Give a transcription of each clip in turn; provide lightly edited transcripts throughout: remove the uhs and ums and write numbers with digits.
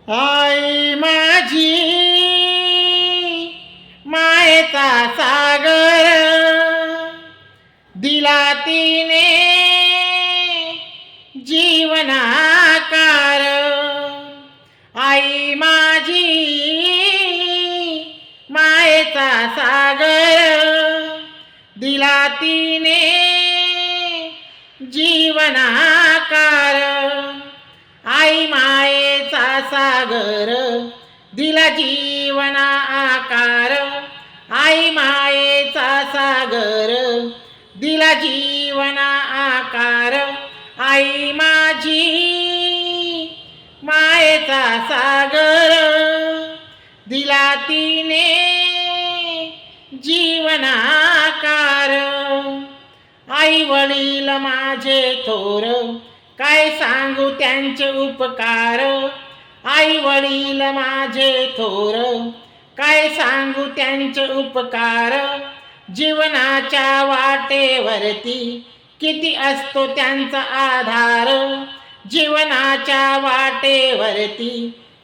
आई माझी मायेचा सागर दिला तिने जीवनाकार. आई माझी मायेचा सागर दिला तिने जीवनाकार. आई मायेचा सागर दिला जीवना आकार. आई मायेचा सागर दिला जीवना आकार. आई माझी मायेचा सागर दिला तिने जीवनाकार. आई वडील माझे थोर काय सांगू त्यांचे उपकार. आई वडील माझे थोर काय सांगू त्यांचे उपकार. जीवनाच्या वाटेवरती किती असतो त्यांचा आधार. जीवनाच्या वाटेवरती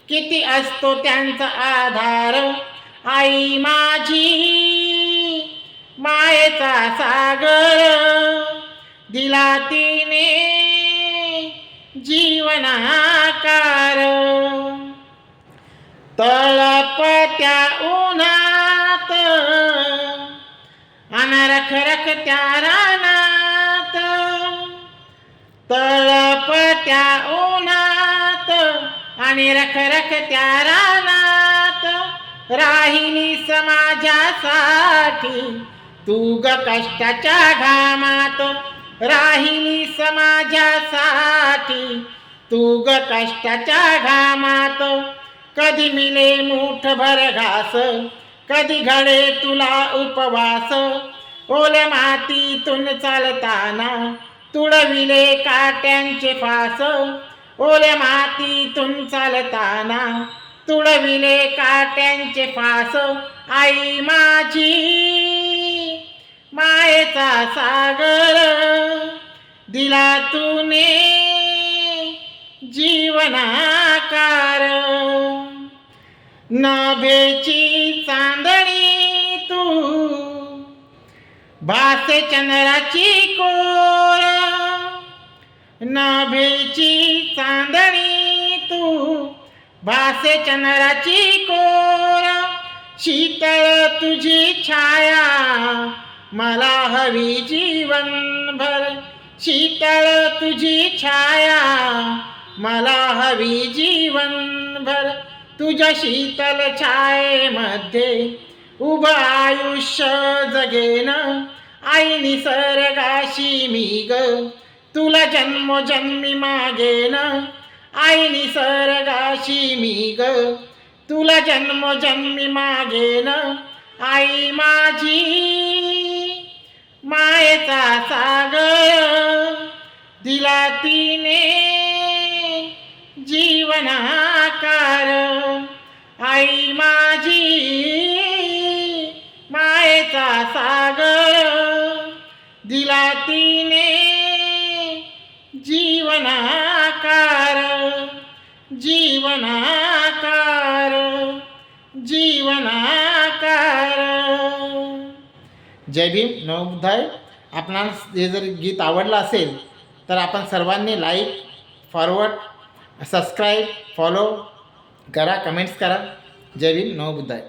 किती असतो त्यांचा आधार. आई माझी मायेचा सागर दिला तिने जीवनाकार. तळपत्या उन्हात अनरखरखत्या रानात. तळपत्या उन्हात आणि रखरखत्या रानात राहिली समाजासाठी तू ग कष्टाच्या घामात. राहिली समाजासाठी तू ग कष्टाच्या घामात. कधी मिले मुठभर घास कधी घडे तुला उपवास. ओल्या मातीतून चालताना तुडविले काट्यांचे फास. ओल्या मातीतून चालताना तुडविले काट्यांचे फास. आई माझी मायेचा सागर दिला तूने जीवनाकार. नभेची चांदणी तू भासे चंद्राची कोर. नभेची चांदणी तू भासे चंद्राची कोर. शीतळ तुझी छाया मला हवी जीवनभर. शीतळ तुझी छाया मला हवी जीवनभर. तुझ्या शीतल छायेमध्ये उभं आयुष्य जगेन. आई निसर्गाशी मी ग तुला जन्मोजन्मी मागेन. आई निसर्गाशी मी ग तुला जन्मोजन्मी मागेन. आई माझी मायेचा सागर दिला तिने जीवनाकार. आई माझी मायेचा सागर दिला तिने जीवनाकार. जीवनाकार जीवनाकार. जय भीम नवोदय. आपणास हे जर गीत आवडलं असेल तर आपण सर्वांनी लाईक फॉरवर्ड सबस्क्राईब फॉलो करा, कमेंट्स करा. जय भीम नवोदय.